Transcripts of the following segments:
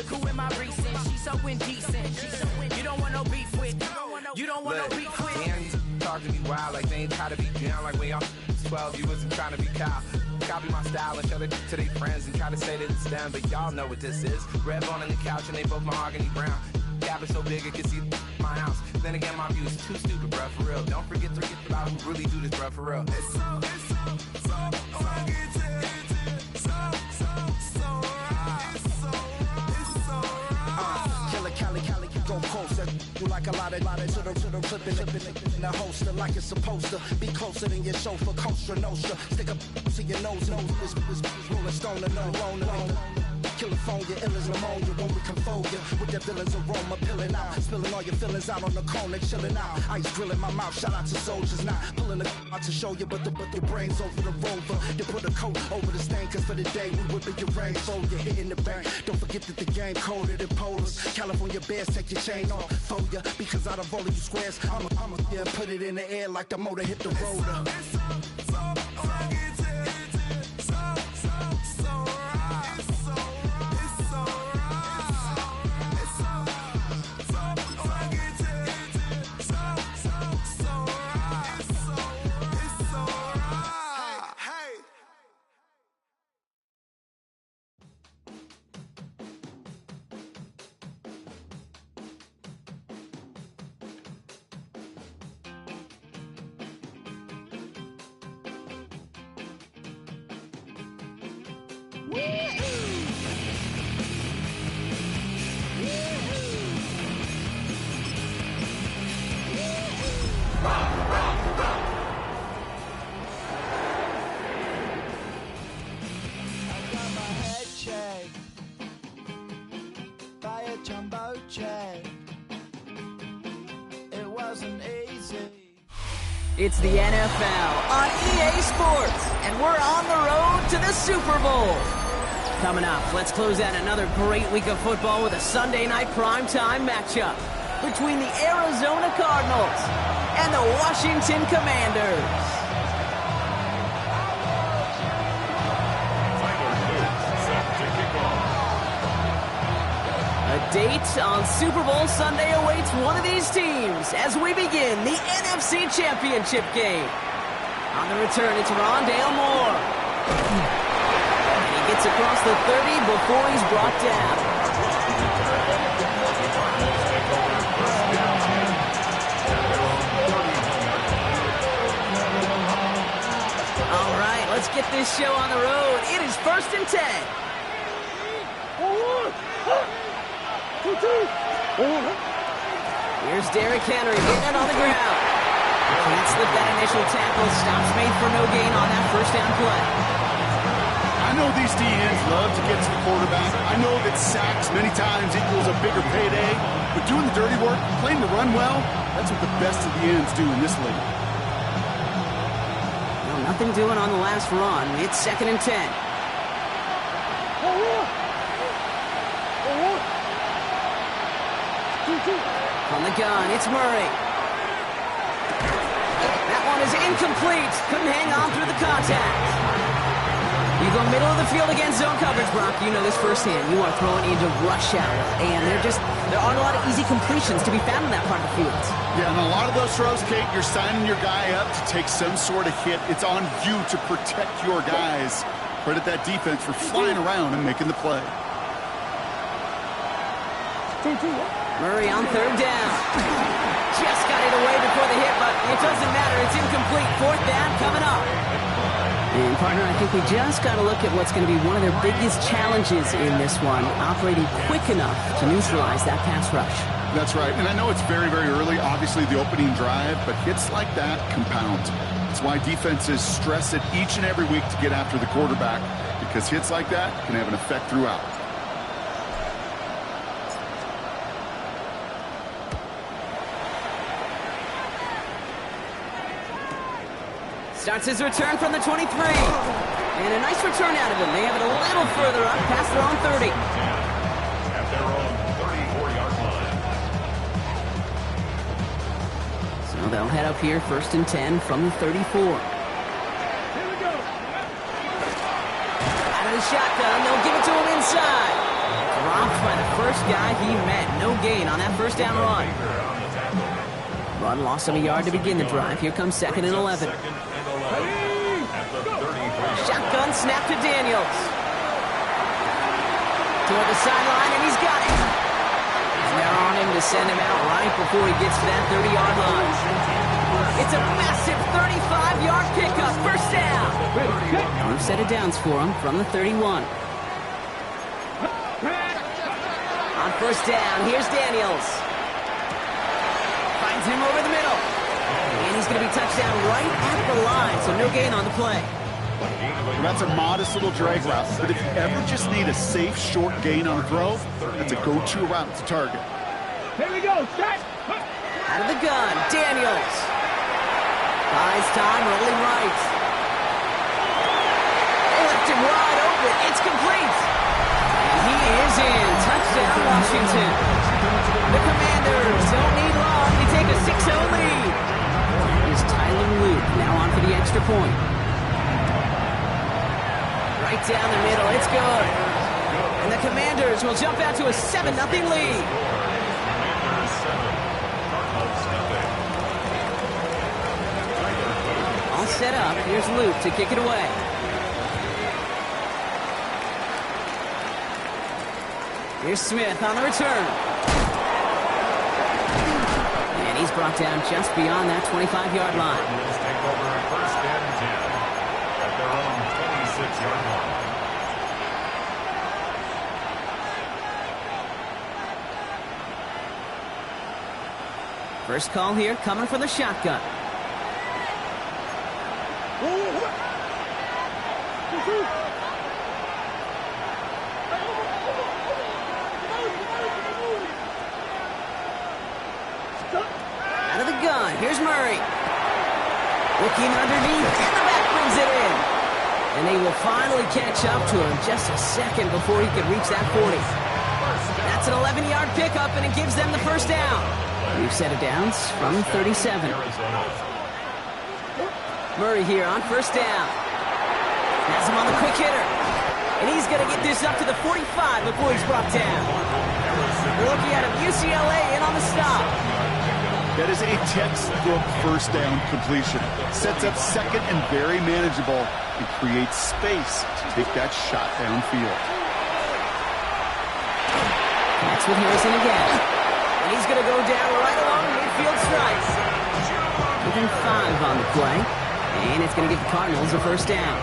Critical in my recent. She's so indecent. You don't want no beef with. You don't want no beef with. Damn, talk to me wild like they ain't try to be down like when y'all 12. You wasn't trying to be Kyle. Copy my style and show it to their friends and try to say that it's them, but y'all know what this is. Red bone on the couch and they both mahogany brown. Gap is so big it can see my house. Then again, my view is too stupid, bruh, for real. Don't forget to get about who really do this, bruh, for real. It's so Cali, go closer. You like a lot of to the clipping in the holster like it's supposed to be closer than your chauffeur, Costa Nostra. Stick up to your nose, this rolling stone and no. California, ill as pneumonia when we confold you with that villain's aroma, pilling out, spilling all your feelings out on the corner, chilling out. Ice grilling my mouth, shout out to soldiers, not pulling the out to show you, but the brains over the rover. You put a coat over the stain, cause for the day we whipping your rain, so you're hitting the bank. Don't forget that the game coded in polars. California bears, take your chain off for ya, because out of all of you squares, I'ma yeah, put it in the air like the motor hit the rotor. It's the NFL on EA Sports, and we're on the road to the Super Bowl. Coming up, let's close out another great week of football with a Sunday night primetime matchup between the Arizona Cardinals and the Washington Commanders. A date on Super Bowl Sunday awaits one of these teams as we begin the NFC Championship game. On the return, it's Rondale Moore. And he gets across the 30 before he's brought down. All right, let's get this show on the road. It is 1st and 10. Here's Derrick Henry getting it on the ground. Can't slip that initial tackle. Stops made for no gain on that first down play. I know these DNs love to get to the quarterback. I know that sacks many times equals a bigger payday. But doing the dirty work, playing the run well, that's what the best of the ends do in this league. Well, nothing doing on the last run. It's 2nd and 10. On the gun, it's Murray. That one is incomplete. Couldn't hang on through the contact. You go middle of the field against zone coverage, Brock. You know this firsthand. You are throwing into rush hour, and there aren't a lot of easy completions to be found in that part of the field. Yeah, and a lot of those throws, Kate, you're signing your guy up to take some sort of hit. It's on you to protect your guys. Credit that defense for flying around and making the play. Murray on 3rd down. Just got it away before the hit, but it doesn't matter. It's incomplete. 4th down coming up. And, partner, I think we just got to look at what's going to be one of their biggest challenges in this one, operating quick enough to neutralize that pass rush. That's right. And I know it's very, very early, obviously, the opening drive, but hits like that compound. That's why defenses stress it each and every week to get after the quarterback, because hits like that can have an effect throughout. Starts his return from the 23. And a nice return out of him. They have it a little further up, past their own 30. At their own 34-yard line. So they'll head up here, 1st and 10 from the 34. Here we go. Out of the shotgun, they'll give it to him inside. Dropped by the first guy he met. No gain on that first down run. Run lost him a yard to begin the drive. Here comes 2nd and 11. Shotgun snap to Daniels. Toward the sideline, and he's got it. They're on him to send him out right before he gets to that 30-yard line. It's a massive 35-yard pickup. First down. New set of downs for him from the 31. On first down, here's Daniels. Finds him over the middle. And he's going to be touchdown right at the line, so no gain on the play. That's a modest little drag route, but if you ever just need a safe, short gain on a throw, that's a go-to route to target. Here we go, set! Out of the gun, Daniels. Buys time, rolling right. Left him wide open, it's complete. And he is in. Touchdown, Washington. The Commanders don't need long. They take a 6-0 lead. Here's Tyler Luke, now on for the extra point. Right down the middle, it's good. And the Commanders will jump out to a 7-0 lead. All set up, here's Luke to kick it away. Here's Smith on the return. And he's brought down just beyond that 25-yard line. Take over at 1st and 10 at their own 26-yard line. First call here coming from the shotgun. Out of the gun, here's Murray. Looking underneath, and the back brings it in. And they will finally catch up to him just a second before he could reach that 40. That's an 11-yard pickup, and it gives them the first down. New set of downs from 37. Murray here on first down. Has him on the quick hitter. And he's going to get this up to the 45 before he's brought down. We're looking at him, UCLA in on the stop. That is a textbook first down completion. Sets up second and very manageable and creates space to take that shot downfield. That's with Harrison again. And he's going to go down right along midfield stripe. Within 5 on the play. And it's going to give the Cardinals a first down.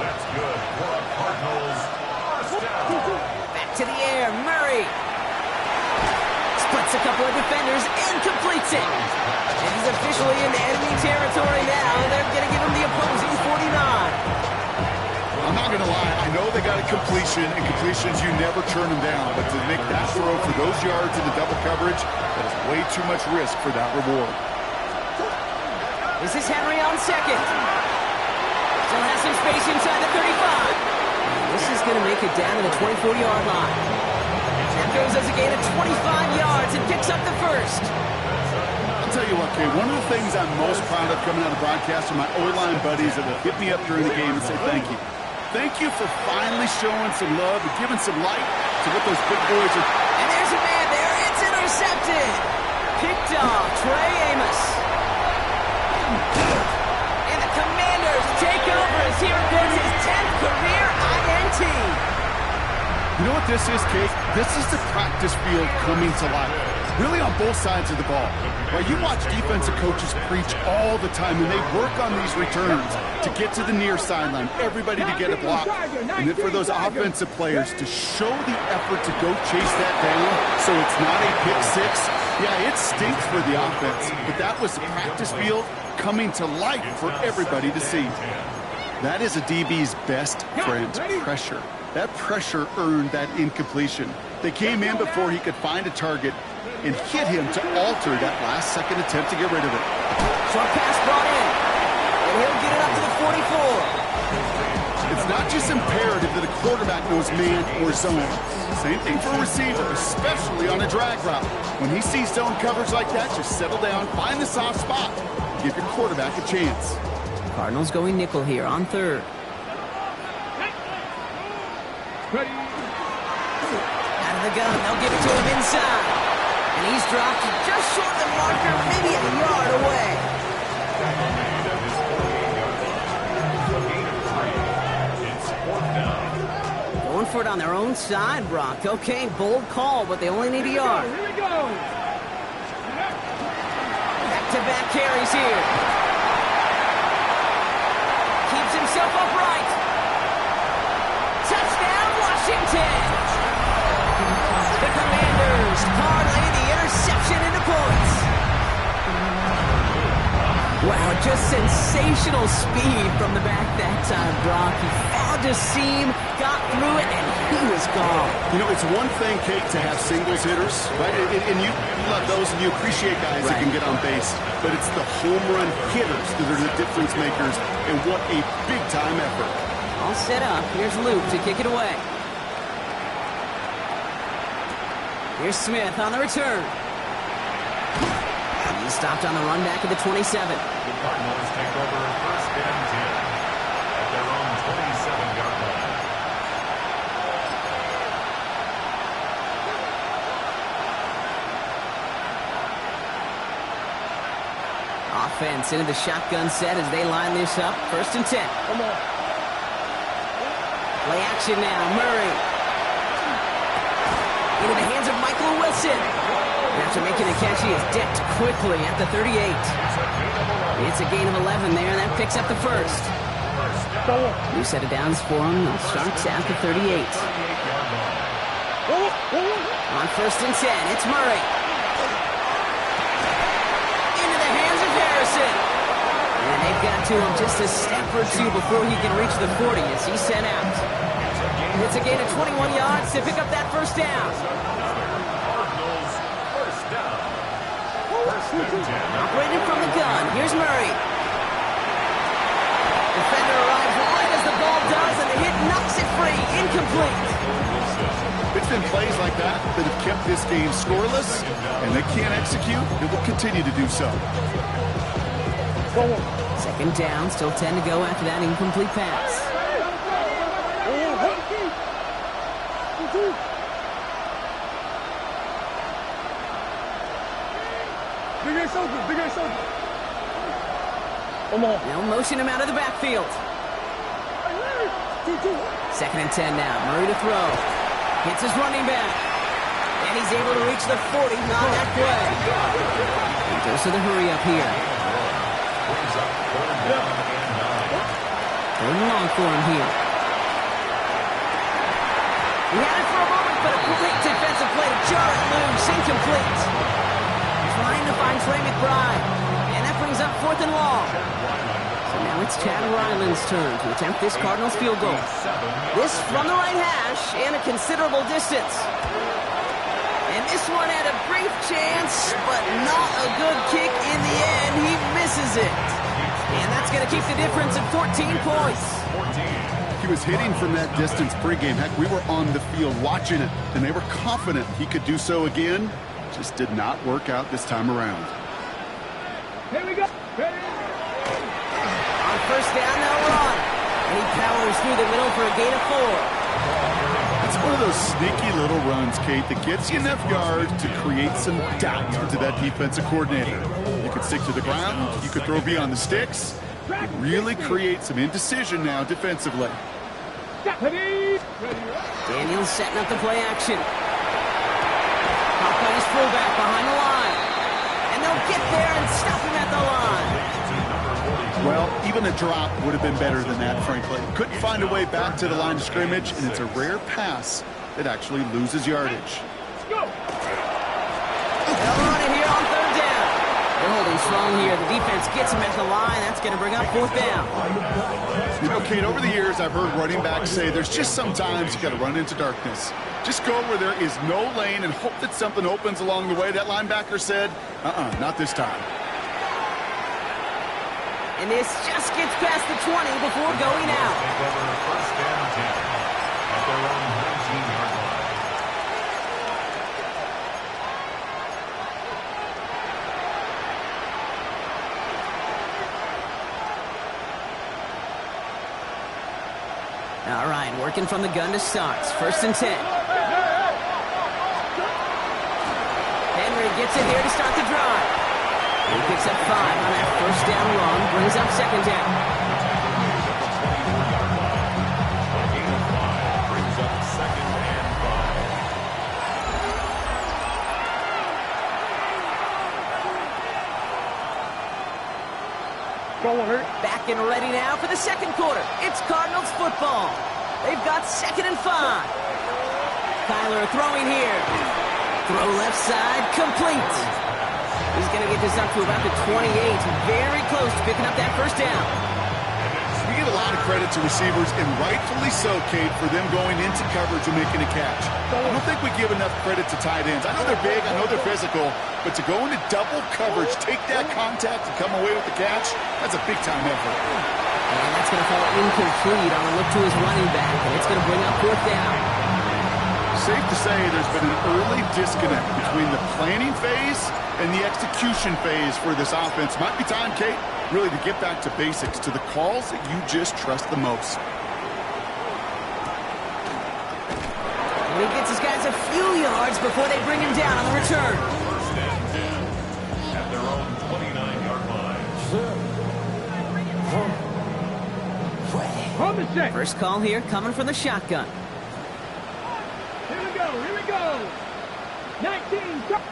That's good for the Cardinals. First down. Back to the air, Murray. Splits a couple of defenders and completes it. And he's officially in enemy territory now. They're going to give him the opposing 49. I'm not going to lie. I know they got a completion, and completions, you never turn them down. But to make that throw for those yards in the double coverage, that is way too much risk for that reward. This is Henry on second. Still has some space inside the 35. This is going to make it down to the 24-yard line. That goes as a gain of 25 yards and picks up the first. I'll tell you what, Kay, one of the things I'm most proud of coming out of broadcast are my O-line buddies that will hit me up during the game and say thank you. Thank you for finally showing some love and giving some light to what those big boys are. And there's a man there. It's intercepted. Picked off Trey Amos. And the Commanders take over as here goes his 10th career INT. You know what this is, Kate? This is the practice field coming to life. Really on both sides of the ball. Right, you watch defensive coaches preach all the time, and they work on these returns to get to the near sideline, everybody to get a block. And then for those offensive players to show the effort to go chase that down so it's not a pick six. Yeah, it stinks for the offense, but that was the practice field coming to life for everybody to see. That is a DB's best friend, pressure. That pressure earned that incompletion. They came in before he could find a target and hit him to alter that last-second attempt to get rid of it. Short pass brought in, and he'll get it up to the 44. It's not just imperative that a quarterback knows man or zone. Same thing for a receiver, especially on a drag route. When he sees zone coverage like that, just settle down, find the soft spot, give your quarterback a chance. Cardinals going nickel here on third. the gun, they'll give it to him inside. And he's dropped just short of the marker, maybe a yard away. Going for it on their own side, Brock. Okay, bold call, but they only need a yard. Here we go. Back-to-back carries here. Keeps himself upright. Touchdown, Washington! The Commanders parlay the interception into points. Wow, just sensational speed from the back that time, Brock. He found a seam, got through it, and he was gone. You know, it's one thing, Kate, to have singles hitters, right? And you love those, and you appreciate guys that can get on base. But it's the home run hitters that are the difference makers, and what a big-time effort. All set up. Here's Luke to kick it away. Here's Smith on the return. He's stopped on the run back at the 27. The Cardinals take over first and 10 at their own 27-yard line. Offense into the shotgun set as they line this up. First and 10. Come on. Play action now. Murray. Into the hands of Michael Wilson. After making the catch, he is decked quickly at the 38. It's a gain of 11 there. That picks up the first. New set of downs for him. Starts at the 38. On first and 10, it's Murray. Into the hands of Harrison. And they've got to him just a step or two before he can reach the 40 as he's sent out. It's a gain of 21 yards to pick up that first down. Operating from the gun. Here's Murray. Defender arrives right as the ball does, and the hit knocks it free. Incomplete. It's been plays like that that have kept this game scoreless, and they can't execute. It will continue to do so. Second down, still 10 to go after that incomplete pass. Bigger shoulder. Come on. They'll motion him out of the backfield. Second and 10 now. Murray to throw. Hits his running back. And he's able to reach the 40 on that play. He goes to the hurry up here. Third and long for him here. He had it for a moment, but a great defensive play to jar it loose. Incomplete. Trying to find Trey McBride. And that brings up fourth and long. So now it's Chad Ryland's turn to attempt this Cardinals field goal. This from the right hash and a considerable distance. And this one had a brief chance, but not a good kick in the end. He misses it. And that's going to keep the difference at 14 points. He was hitting from that distance pregame. Heck, we were on the field watching it, and they were confident he could do so again. Just did not work out this time around. Here we go. Ready? On first down, they'll run. And he powers through the middle for a gain of 4. It's one of those sneaky little runs, Kate, that gets you enough yards to create some doubt into that defensive coordinator. You could stick to the ground. You could throw beyond the sticks. It really creates some indecision now defensively. Daniels setting up the play action. His fullback behind the line. And they'll get there and stop him at the line. Well, even a drop would have been better than that, frankly. Couldn't find a way back to the line of scrimmage, and it's a rare pass that actually loses yardage. Let's go. They'll run it here on third down. They're holding strong here. The defense gets him at the line. That's going to bring up fourth down. You know, Kate, over the years, I've heard running backs say there's just sometimes you got to run into darkness. Just go where there is no lane and hope that something opens along the way. That linebacker said, not this time. And this just gets past the 20 before going out. First and 10 at their own 19-yard line. All right, working from the gun to start. First and 10. gets it here to start the drive. He picks up 5 on that first down run, brings up second down. Brings up second and 5. Go on, Hurt. Back and ready now for the second quarter. It's Cardinals football. They've got second and 5. Kyler throwing here. Throw left side, complete. He's going to get this up to about the 28. Very close to picking up that first down. You give a lot of credit to receivers, and rightfully so, Kate, for them going into coverage and making a catch. I don't think we give enough credit to tight ends. I know they're big, I know they're physical, but to go into double coverage, take that contact, and come away with the catch, that's a big-time effort. And that's going to fall incomplete on a look to his running back, and it's going to bring up fourth down. Safe to say there's been an early disconnect between the planning phase and the execution phase for this offense. Might be time, Kate, really to get back to basics, to the calls that you just trust the most. And he gets his guys a few yards before they bring him down on the return. First and 10 at their own 29-yard line. First call here coming from the shotgun. Here we go, here we go. 19,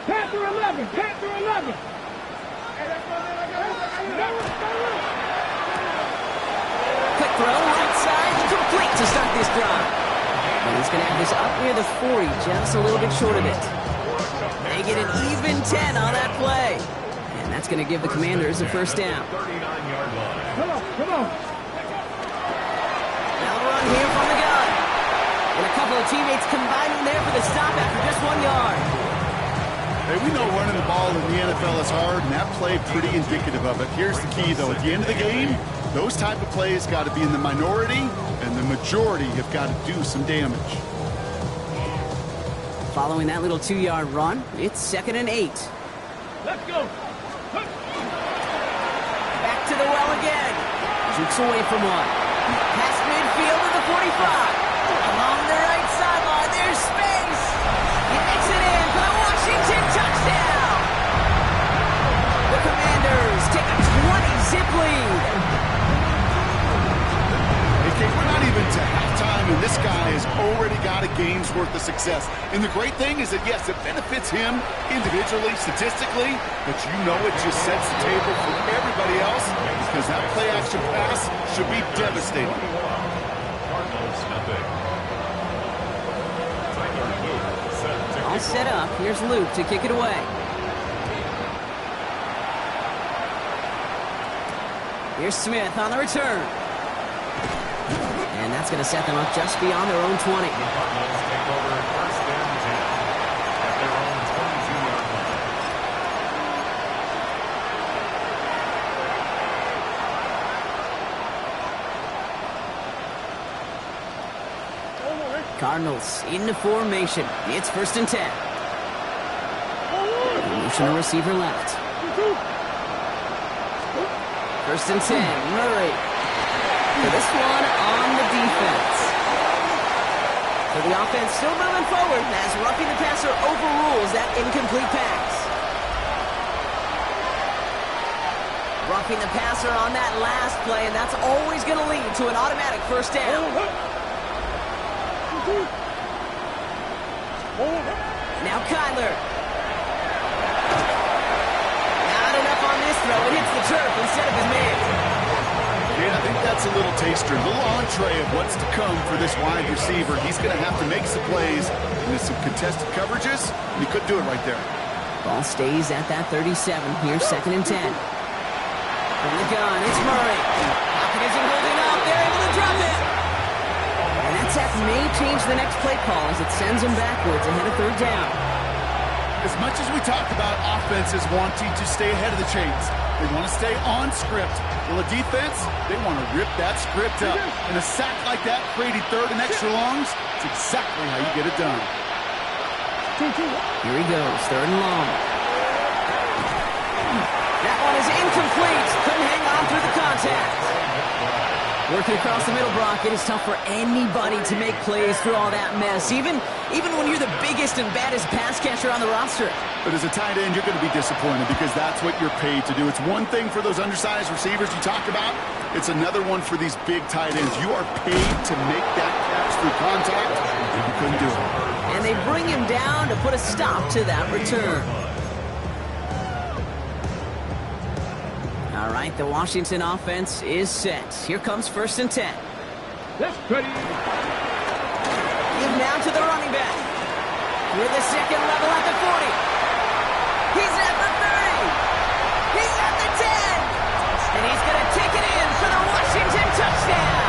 Panther 11, Panther 11. Quick throw, right side, complete to start this drive. And he's going to have this up near the 40, just a little bit short of it. They get an even 10 on that play. And that's going to give the Commanders a first down. 39-yard line. Come on. Now the run here from the gun. And a couple of teammates combining there for the stop after just 1 yard. Hey, we know running the ball in the NFL is hard, and that play pretty indicative of it. Here's the key, though. At the end of the game, those type of plays got to be in the minority, and the majority have got to do some damage. Following that little 2-yard run, it's 2nd and 8. Let's go. Back to the well again. Jukes away from one. Past midfield to the 45. Along the right sideline, there's space. He makes it in for the Washington touchdown. The Commanders take a 20-zip lead. Hey, Kate, we're not even to halftime, and this guy has already got a game's worth of success. And the great thing is that, yes, it benefits him individually, statistically, but you know it just sets the table for everybody else because that play-action pass should be devastating. Cardinals nothing. All set up. Here's Luke to kick it away. Here's Smith on the return. And that's going to set them up just beyond their own 20. Cardinals take over first and 10 at their own 22-yard line. Cardinals into formation. It's 1st and 10. Motion receiver left. 1st and 10. Murray. For this one on the defense. For the offense still moving forward as roughing the passer overrules that incomplete pass. Roughing the passer on that last play, and that's always going to lead to an automatic first down. Now Kyler. Not enough on this throw. It hits the turf instead of his man. Yeah, I think that's a little taster, a little entree of what's to come for this wide receiver. He's going to have to make some plays into some contested coverages, and he couldn't do it right there. Ball stays at that 37. Here's 2nd and 10. From the gun, it's Murray. Pocket isn't holding up. They're able to drop it. And that sack may change the next play call as it sends them backwards ahead of 3rd down. As much as we talk about offenses wanting to stay ahead of the chains, they want to stay on script. Well, a defense, they want to rip that script up. And a sack like that, creating 3rd and extra longs, it's exactly how you get it done. Here he goes, 3rd and long. That one is incomplete. Couldn't hang on through the contact. Working across the middle, Brock, it is tough for anybody to make plays through all that mess, even when you're the biggest and baddest pass catcher on the roster. But as a tight end, you're going to be disappointed because that's what you're paid to do. It's one thing for those undersized receivers you talk about. It's another one for these big tight ends. You are paid to make that catch through contact. You couldn't do it. And they bring him down to put a stop to that return. All right, the Washington offense is set. Here comes 1st and 10. That's pretty. Give now to the running back. With the second level at the 40. He's at the 30. He's at the 10. And he's going to take it in for the Washington touchdown.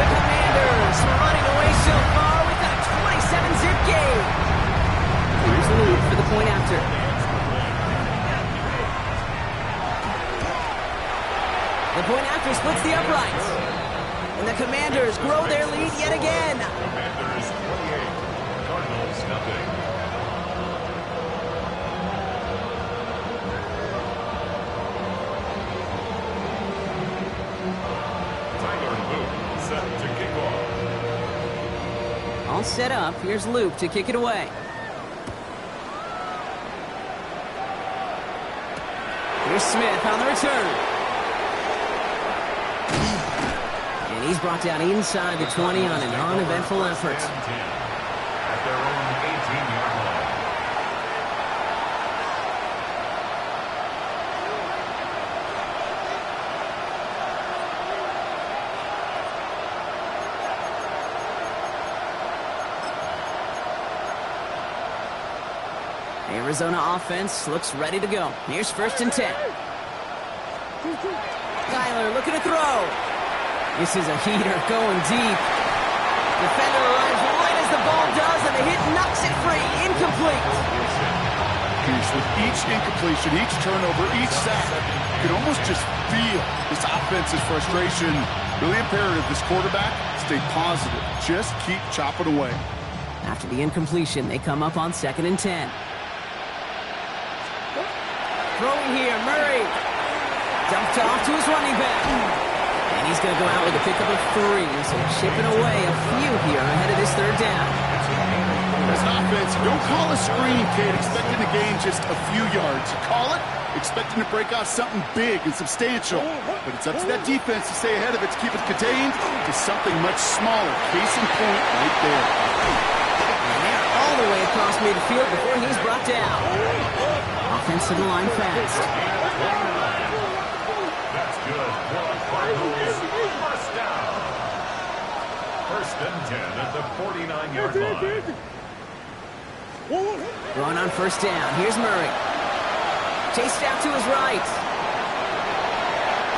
The Commanders running away so far with a 27-zip game. Here's Luke for the point after. The point after splits the uprights. And the Commanders grow their lead yet again. Commanders 28, Cardinals nothing. Tyler Luke set to kick off. All set up. Here's Luke to kick it away. Here's Smith on the return. And he's brought down inside the 20 on an uneventful effort. At their own 18-yard line. Arizona offense looks ready to go. Here's 1st and 10. Kyler looking to throw. This is a heater going deep. Defender arrives right as the ball does, and the hit knocks it free. Incomplete. Pierce, with each incompletion, each turnover, each sack, you can almost just feel this offense's frustration. Really imperative, this quarterback, stay positive. Just keep chopping away. After the incompletion, they come up on 2nd and 10. Throwing here, Murray. Dumped off to his running back. And he's going to go out with a pickup of 3. So chipping away a few here ahead of this 3rd down. As an offense, don't call a screen, kid, expecting to gain just a few yards. You call it, expecting to break off something big and substantial. But it's up to that defense to stay ahead of it, to keep it contained to something much smaller. Case in point right there. And they're all the way across midfield before he's brought down. Offensive line fast. That's good. Cardinals, 1st down. 1st and 10 at the 49-yard line. Going on 1st down. Here's Murray. Chased out to his right.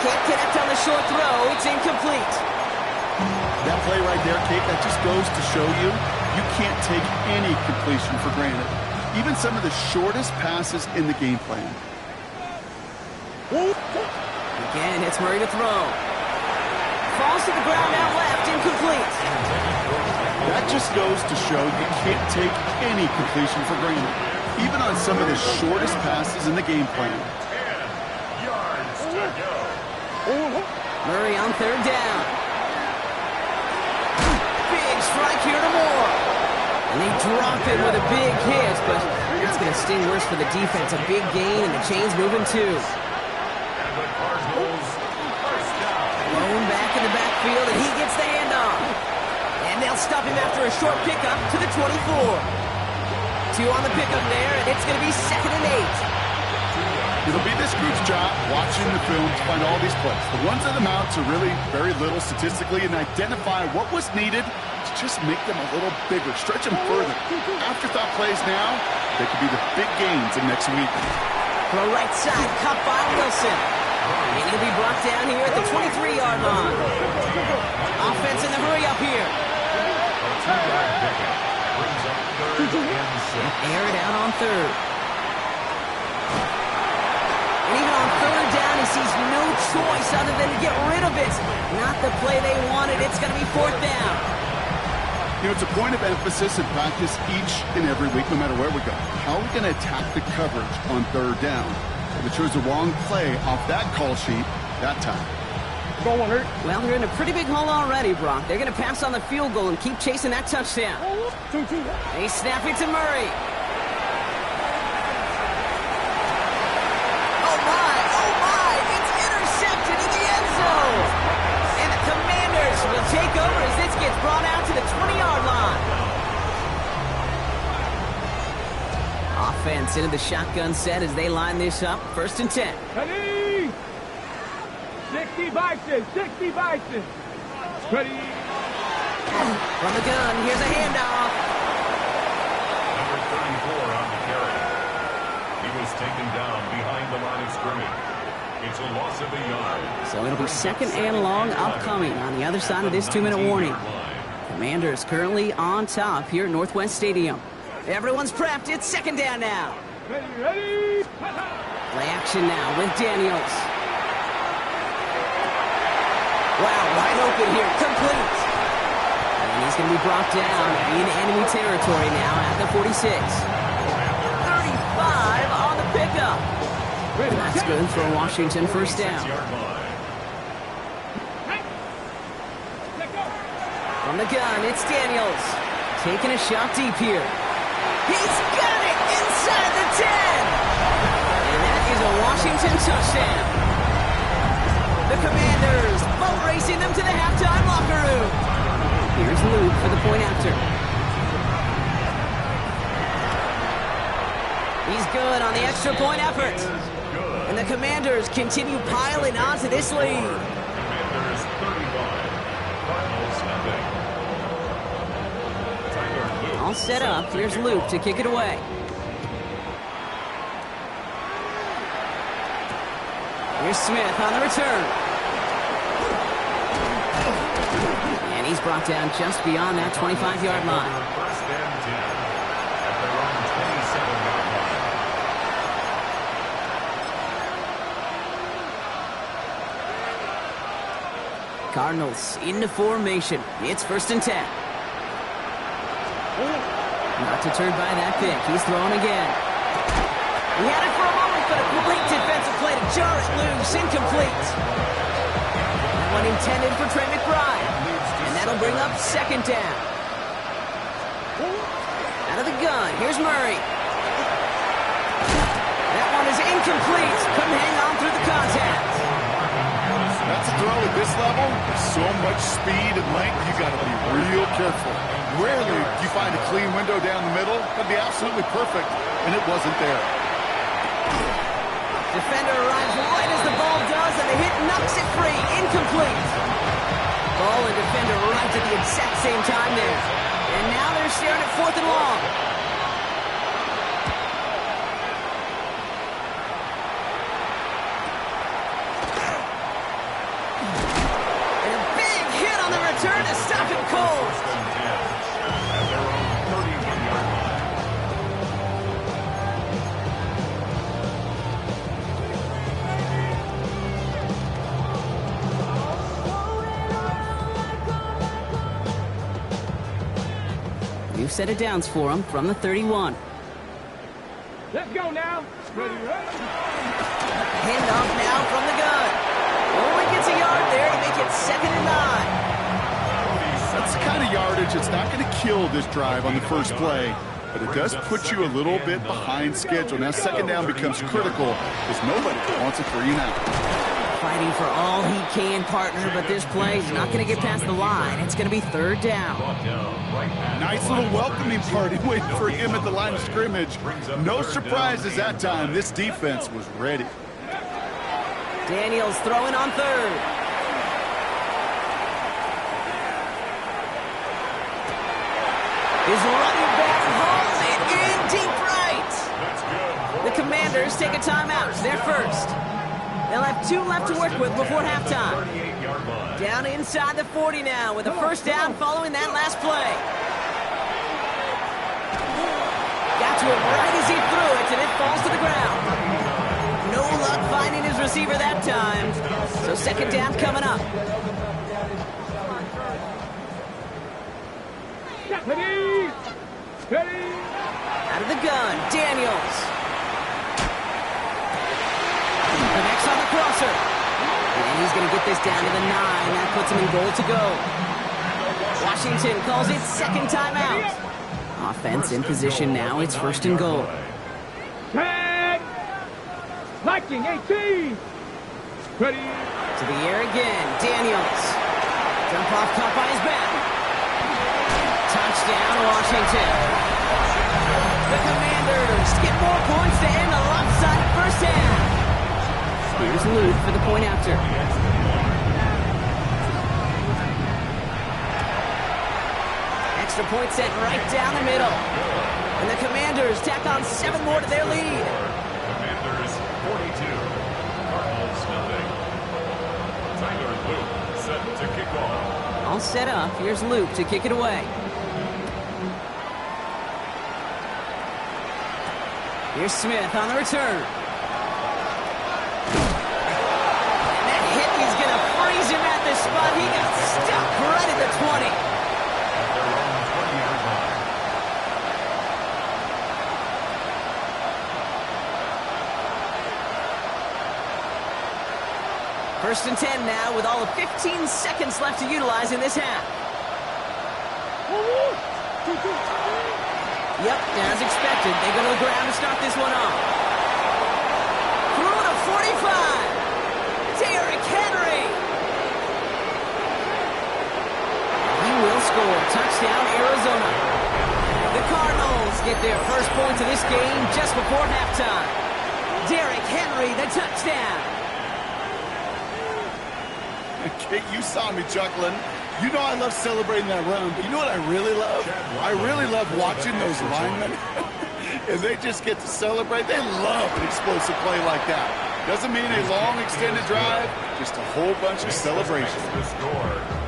Can't connect on the short throw. It's incomplete. That play right there, Kate, that just goes to show you can't take any completion for granted. Even some of the shortest passes in the game plan. Again, it's Murray to throw. Falls to the ground out left, incomplete. That just goes to show you can't take any completion for granted. Even on some of the shortest passes in the game plan. 10 yards to go. Murray on 3rd down. Big strike here to Moore. And they drop him with a big hit, but it's going to sting worse for the defense. A big gain, and the chain's moving too. And the Cardinals, 1st down. Blown back in the backfield, and he gets the handoff. And they'll stop him after a short pickup to the 24. 2 on the pickup there, and it's going to be 2nd and 8. It'll be this group's job watching the film to find all these plays. The ones that amount to really very little statistically and identify what was needed to just make them a little bigger, stretch them further. Afterthought plays now, they could be the big gains in next week. The right side, cut by Wilson. And he'll be brought down here at the 23-yard line. Offense in the hurry up here. A 2-yard pickup brings up 3rd and 6. Air it out on 3rd. And even on 3rd down, he sees no choice other than to get rid of it. Not the play they wanted. It's going to be 4th down. You know, it's a point of emphasis in practice each and every week, no matter where we go. How are we going to attack the coverage on 3rd down? They chose the wrong play off that call sheet that time. Go on, Hurt. Well, they're in a pretty big hole already, Brock. They're going to pass on the field goal and keep chasing that touchdown. 2-2. They snap it to Murray. Oh, my, it's intercepted in the end zone. And the Commanders will take over as this gets brought out to the 20-yard line. Offense into the shotgun set as they line this up. 1st and 10. Ready? 60 Bison. 60 Bison. Ready? From the gun, here's a handoff. Number 34 on the carry. He was taken down behind the line of scrimmage. It's a loss of a yard. So it'll be 2nd and long upcoming on the other side of this 2-minute warning. Commanders currently on top here at Northwest Stadium. Everyone's prepped. It's 2nd down now. Ready? Play action now with Daniels. Wow, wide open here. Complete. And he's going to be brought down in enemy territory now at the 46. 35 on the pickup. That's good for Washington. 1st down. From the gun, it's Daniels. Taking a shot deep here. He's got it inside the 10. And that is a Washington touchdown. The Commanders boat racing them to the halftime locker room. Here's Luke for the point after. He's good on the extra point effort. And the Commanders continue piling onto this lead. Commanders 35. Cardinals nothing. Tyler Luke. All set up. Here's Luke to kick it away. Here's Smith on the return. And he's brought down just beyond that 25-yard line. 1st and 10 at their own 27-yard line. Cardinals into formation. It's 1st and 10. Not deterred by that pick. He's throwing again. He had it for a moment, but a complete defensive play to jar it loose. Incomplete. That one intended for Trey McBride. And that'll bring up 2nd down. Out of the gun, here's Murray. That one is incomplete. Couldn't hang on through the contact. That's a throw at this level. So much speed and length, you got to be real careful. Rarely do you find a clean window down the middle. That'd be absolutely perfect, and it wasn't there. Defender arrives right as the ball does, and the hit knocks it free. Incomplete. Ball and defender arrived at the exact same time there. And now they're staring at 4th and long. And a big hit on the return to stop him cold. 1st and 10 at their own 31-yard line. New set of downs for him from the 31. Let's go now. Ready? Handoff now from the gun. Only gets a yard there to make it 2nd and 9. That's the kind of yardage that's not going to kill this drive on the first play, but it does put you a little bit behind schedule. Now 2nd down becomes critical because nobody wants a 3-and-out. Fighting for all he can, partner, but this play is not going to get past the line. It's going to be 3rd down. Nice little welcoming party waiting for him at the line of scrimmage. No surprises that time. This defense was ready. Daniels throwing on 3rd. His running back hauls it in deep right. The Commanders take a timeout. They're first. They'll have 2 left to work with before halftime. Down inside the 40 now with a 1st down following that last play. Got to him right as he threw it, and it falls to the ground. No luck finding his receiver that time. So 2nd down coming up. Ready? Ready? Out of the gun, Daniels. Connects on the crosser. And He's going to get this down to the 9. That puts him in goal to go. Washington calls it second timeout. Offense in position now. It's first and goal. Tag! Viking 18! Ready? To the air again. Daniels. Jump off caught by his back. Touchdown, Washington. The Commanders get more points to end a lopsided first half. Here's Luke for the point after. Extra point set right down the middle. And the Commanders tack on 7 more to their lead. Commanders 42, Cardinals nothing. Tyler Luke set to kick off. All set up. Here's Luke to kick it away. Here's Smith on the return. And that hit is going to freeze him at the spot. He got stuck right at the 20. At their own 20-yard line. First and 10 now with all of 15 seconds left to utilize in this half. Yep, as expected, they go to the ground to start this one off. Through to 45. Derrick Henry. He will score. Touchdown, Arizona. The Cardinals get their first points of this game just before halftime. Derrick Henry, the touchdown. Kate, you saw me chuckling. You know I love celebrating that run, but you know what I really love? I really love watching those linemen. And they just get to celebrate. They love an explosive play like that. Doesn't mean a long extended drive, just a whole bunch of celebration.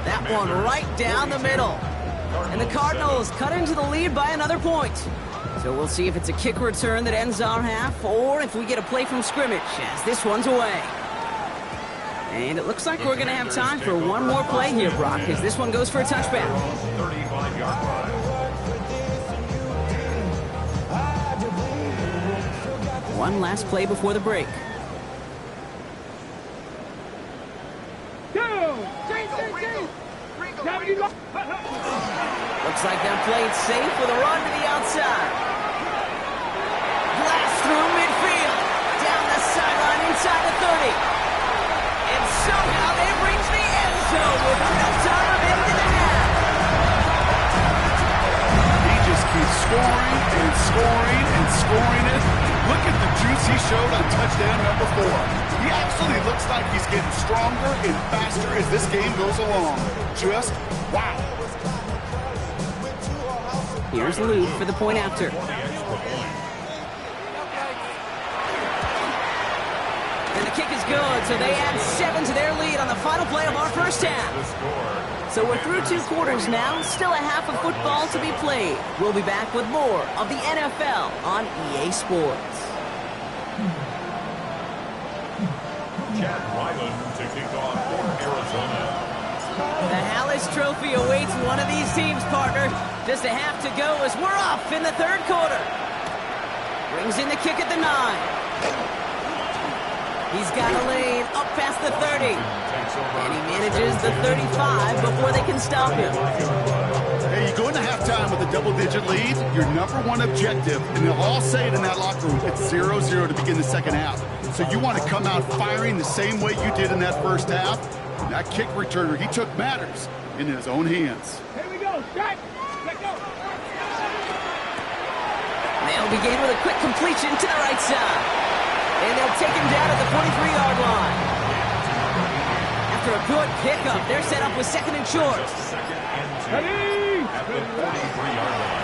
That one right down the middle. And the Cardinals cut into the lead by another point. So we'll see if it's a kick return that ends our half, or if we get a play from scrimmage as this one's away. And it looks like we're going to have time for one more play here, Brock, as this one goes for a touchback. 35-yard line. One last play before the break. Looks like they're playing safe with a run to the outside. Blast through midfield. Down the sideline inside the 30. And somehow they reach the end zone with no time remaining in the half. He just keeps scoring and scoring and scoring it. Look at the juice he showed on touchdown number 4. He actually looks like he's getting stronger and faster as this game goes along. Just wow. Here's Luke for the point after. And the kick is good, so they add 7 to their lead on the final play of our first half. So we're through 2 quarters now, still a half of football to be played. We'll be back with more of the NFL on EA Sports. Chad Ryland to kick off for Arizona. The Hallis Trophy awaits one of these teams, partner. Just a half to go as we're off in the 3rd quarter. Brings in the kick at the 9. He's got a lane up past the 30. And he manages the 35 before they can stop him. Hey, you go into halftime with a double-digit lead, your number 1 objective, and they'll all say it in that locker room, it's 0-0 to begin the second half. So you want to come out firing the same way you did in that first half. And that kick returner, he took matters in his own hands. Here we go, strike, let go. They'll begin with a quick completion to the right side. And they'll take him down at the 43-yard line. After a good pickup, they're set up with 2nd and short. Second and 2 Ready? at the 43-yard line.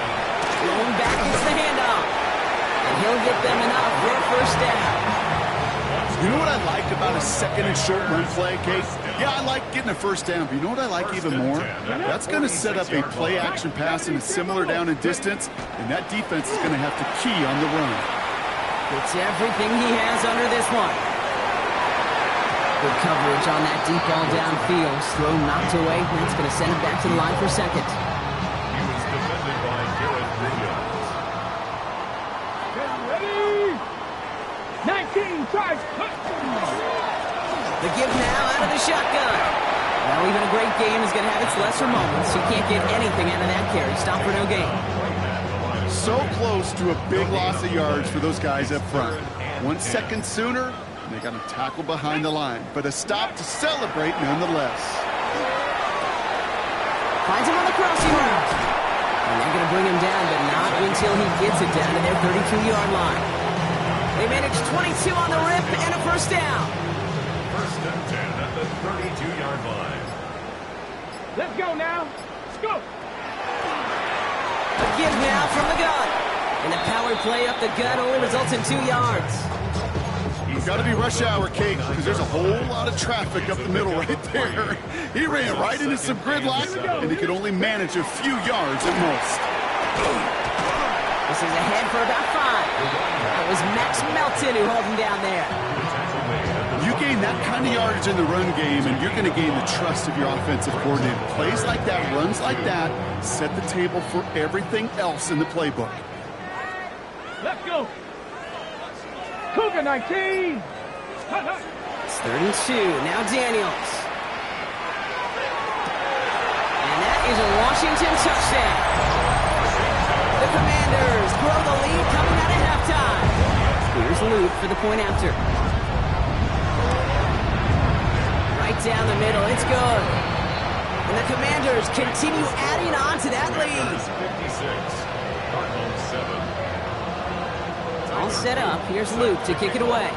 Going back, it's the handoff. And he'll get them enough for a first down. You know what I like about a 2nd and short run play, Kate? Yeah, I like getting a first down, but you know what I like even more? That's going to set up a play-action pass in a similar down and distance, and that defense is going to have to key on the run. It's everything he has under this one. Good coverage on that deep ball downfield. Throw knocked away. That's going to send him back to the line for 2nd. He was defended by Garrett Williams. Ready? 19, charge. The give now out of the shotgun. Well, even a great game is going to have its lesser moments. You can't get anything out of that carry. Stop for no gain. So close to a big loss of yards for those guys up front. 1 second sooner, and they got a tackle behind the line. But a stop to celebrate nonetheless. Finds him on the crossing route. And they're going to bring him down, but not until he gets it down to their 32-yard line. They manage 22 on the rip and a first down. First and 10 at the 32-yard line. Let's go now. Let's go. A give now from the gun. And the power play up the gut only results in 2 yards. You've got to be rush hour, Kate, because there's a whole lot of traffic up the middle right there. He ran right into some gridlock, and he could only manage a few yards at most. This is ahead for about 5. It was Max Melton who held him down there. You gain that kind of yardage in the run game, and you're going to gain the trust of your offensive coordinator. Plays like that, runs like that, set the table for everything else in the playbook. Let's go. Cougar 19. It's 32. Now Daniels. And that is a Washington touchdown. The Commanders grow the lead coming out of halftime. Here's Luke for the point after. Right down the middle. It's good. And the Commanders continue adding on to that lead. 56. Cardinals 7. All set up. Here's Luke to kick it away.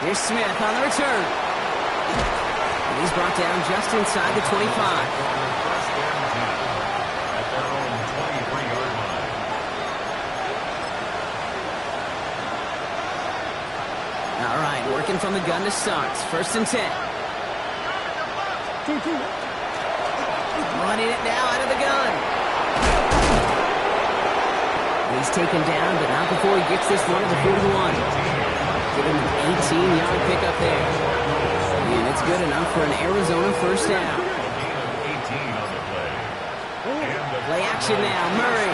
Here's Smith on the return. And he's brought down just inside the 25. First and 10 at their own 23-yard line. All right, working from the gun to start. First and 10. Running it now out of the gun. He's taken down, but not before he gets this one to the 41. Give him an 18-yard pickup there. And it's good enough for an Arizona first down. Play action now, Murray.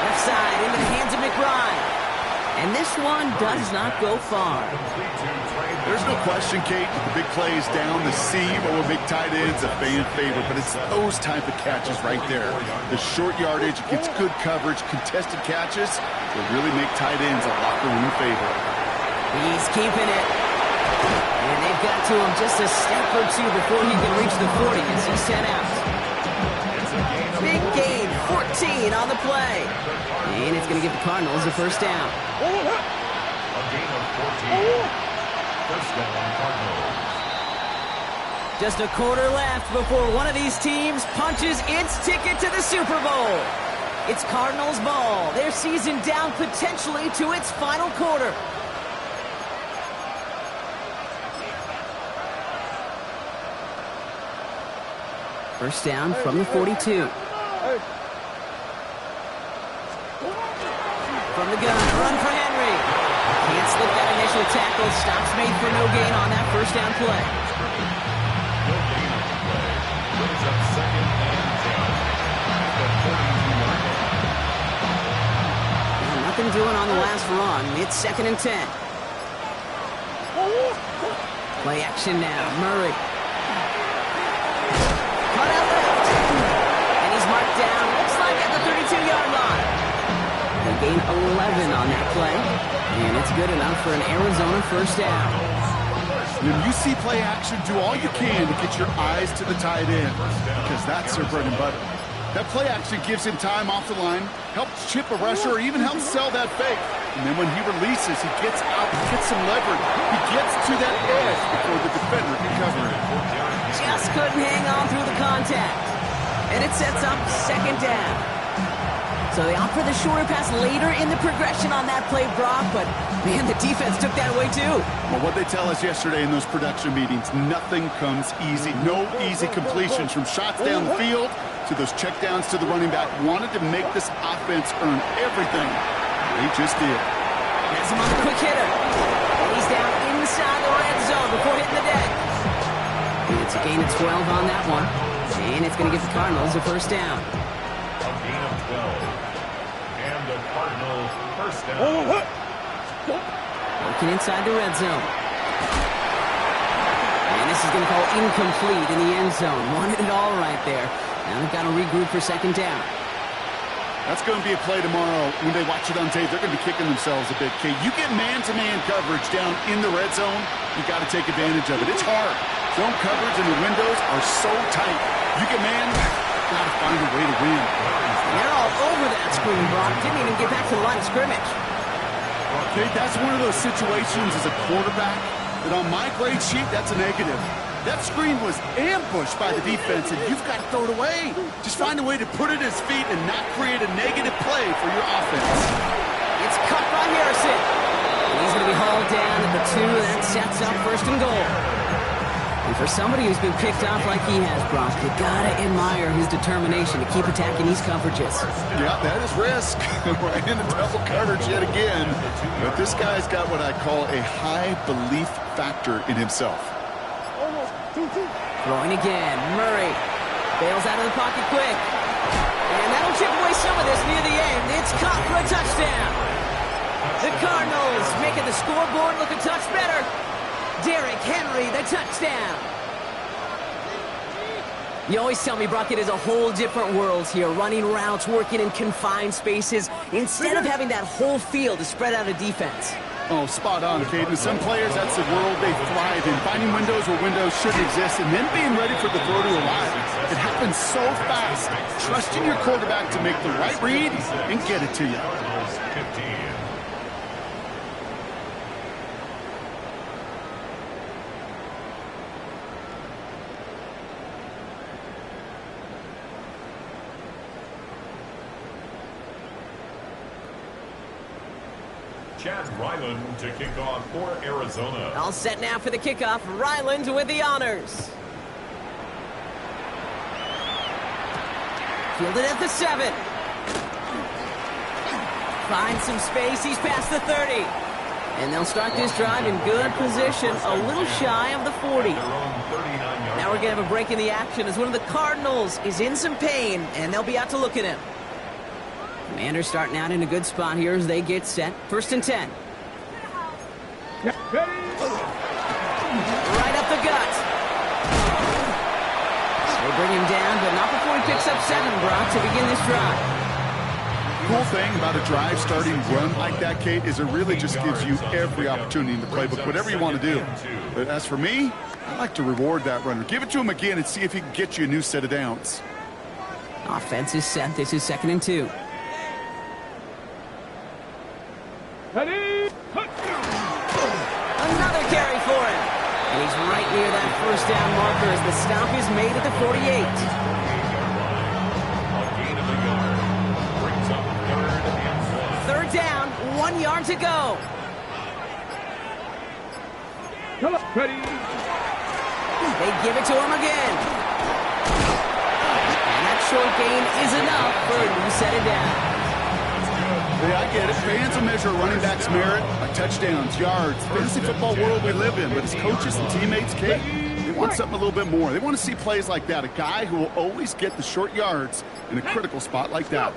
Left side into the hands of McBride. And this one does not go far. There's no question, Kate, that the big plays down the seam over big tight ends, a fan favorite, but it's those type of catches right there. The short yardage gets good coverage, contested catches will really make tight ends a locker room favorite. He's keeping it. And they've got to him just a step or two before he can reach the 40 as he's sent out. Big gain, 14 on the play. And it's going to give the Cardinals a first down. A gain of 14. First down, Cardinals. Just a quarter left before one of these teams punches its ticket to the Super Bowl. It's Cardinals ball. Their season down potentially to its final quarter. First down from the 42. From the gun, run for Henry. Can't slip that initial tackle. Stops made for no gain on that first down play. No gain on the play. Brings up second and 10 at the 42-yard line. Nothing doing on the last run. It's second and 10. Play action now. Murray. Cut out left. And he's marked down. Looks like at the 32-yard line. They gain 11 on that play. And it's good enough for an Arizona first down. When you see play action, do all you can to get your eyes to the tight end, because that's their bread and butter. That play action gives him time off the line, helps chip a rusher, or even helps sell that fake. And then when he releases, he gets out, gets some leverage. He gets to that edge before the defender can cover it. Just couldn't hang on through the contact. And it sets up second down. So they opt for the shorter pass later in the progression on that play, Brock, but man, the defense took that away too. Well, what they tell us yesterday in those production meetings, nothing comes easy. No easy completions from shots down the field to those checkdowns to the running back. Wanted to make this offense earn everything. They just did. Has him on the quick hitter. And he's down inside the red zone before hitting the deck. And it's a gain of 12 on that one. And it's going to give the Cardinals a first down. A gain of 12. And the Cardinals first down. Looking inside the red zone. And this is going to call incomplete in the end zone. Wanted it all right there. Now they've got to regroup for second down. That's going to be a play tomorrow. When they watch it on tape, they're going to be kicking themselves a bit. Okay, you get man-to-man coverage down in the red zone, you got to take advantage of it. It's hard. Zone coverage and the windows are so tight. You get man, got to find a way to win. They're all over that screen, Brock. Didn't even get back to the line of scrimmage. Okay, that's one of those situations as a quarterback that on my grade sheet, that's a negative. That screen was ambushed by the defense, and you've got to throw it away. Just find a way to put it at his feet and not create a negative play for your offense. It's caught by Harrison. And he's going to be hauled down at the 2, and that sets up first and goal. And for somebody who's been picked off like he has, Brock, you got to admire his determination to keep attacking these coverages. Yeah, that is risk. Right into double coverage yet again. But this guy's got what I call a high belief factor in himself. Throwing again. Murray bails out of the pocket quick. And that'll chip away some of this near the end. It's caught for a touchdown. The Cardinals making the scoreboard look a touch better. Derrick Henry, the touchdown. You always tell me, Brock, it is a whole different world here. Running routes, working in confined spaces, instead of having that whole field to spread out a defense. Oh, spot on, Caden. Some players, that's the world they thrive in. Finding windows where windows shouldn't exist and then being ready for the throw to arrive. It happens so fast. Trusting your quarterback to make the right read and get it to you. Cardinals 15. Chad Ryland to kick off for Arizona. All set now for the kickoff. Ryland with the honors. Fielded at the 7. Finds some space. He's past the 30. And they'll start this drive in good position, a little shy of the 40. Now we're going to have a break in the action as one of the Cardinals is in some pain, and they'll be out to look at him. Commanders starting out in a good spot here as they get set. First and 10. Right up the gut. They bring him down, but not before he picks up 7, Brock, to begin this drive. Cool thing about a drive starting run like that, Kate, is it really just gives you every opportunity in the playbook, whatever you want to do. But as for me, I like to reward that runner. Give it to him again and see if he can get you a new set of downs. Offense is set. This is 2nd and 2. Ready? Another carry for him. And he's right near that first down marker as the stop is made at the 48. Third down, 1 yard to go. Come on, ready? They give it to him again. And that short gain is enough for a new set of downs. Yeah, I get it. Fans will measure a running back's merit by touchdowns, yards, fantasy football world we live in. But as coaches and teammates, Kate, they want something a little bit more. They want to see plays like that. A guy who will always get the short yards in a critical spot like that.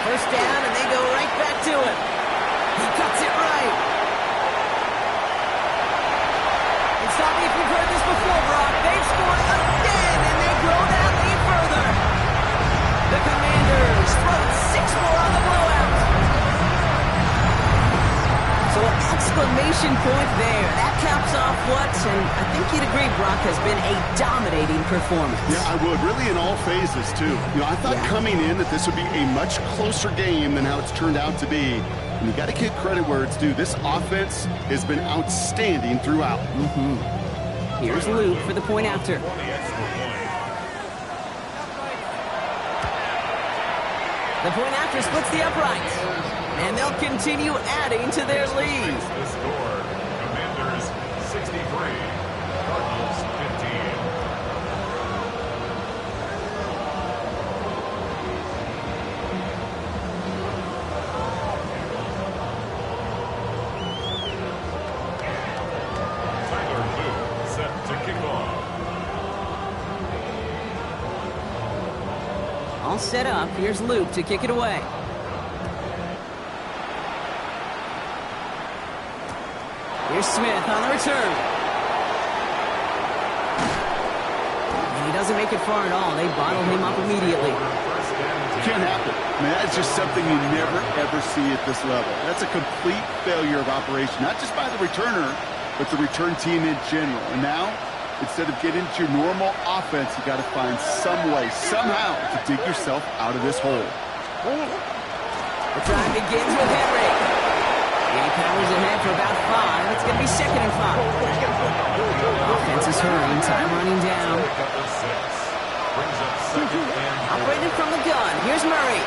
First down, and they go right back to him. He cuts it right. And stop me if you've heard this before, Brock. They've scored again, and they grow that lead further. The Commanders throw 6 more on the blowout. So an exclamation point there. That caps off what, and I think you'd agree, Brock, has been a dominating performance. Yeah, I would. Really in all phases, too. You know, I thought coming in that this would be a much closer game than how it's turned out to be. And you got to give credit where it's due. This offense has been outstanding throughout. Here's Luke for the point after. The point after splits the uprights. And they'll continue adding to their lead. The score, Commanders 63, Cardinals 15. Tyler Luke set to kick off. All set up. Here's Luke to kick it away. Here's Smith on the return. And he doesn't make it far at all. They bottle him up immediately. Can't happen. I mean, that's just something you never, ever see at this level. That's a complete failure of operation, not just by the returner, but the return team in general. And now, instead of getting to your normal offense, you got to find some way, somehow, to dig yourself out of this hole. The drive begins with Henry. He powers ahead for about 5. It's going to be 2nd and 5. Offense is hurrying. Time running down. Operating from the gun. Here's Murray.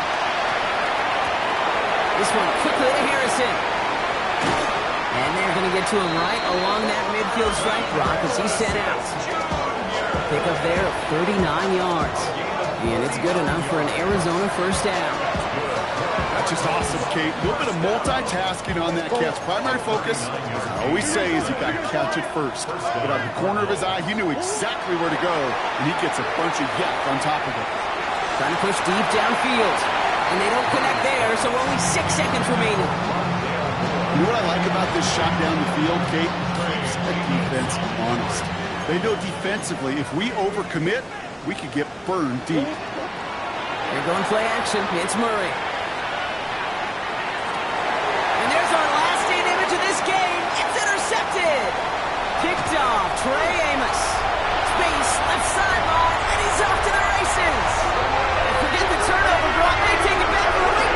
This one quickly to Harrison. And they're going to get to him right along that midfield strike block as he's sent out. Pick up there of 39 yards. And it's good enough for an Arizona first down. That's just awesome, Kate. A little bit of multitasking on that catch. Primary focus, as I always say, is you got to catch it first. But out of the corner of his eye, he knew exactly where to go, and he gets a bunch of yak on top of it. Trying to push deep downfield. And they don't connect there, so only 6 seconds remaining. You know what I like about this shot down the field, Kate? It keeps the defense honest. They know defensively, if we overcommit, we could get burned deep. They're going play action. It's Murray. And there's our lasting image of this game. It's intercepted. Picked off. Trey Amos.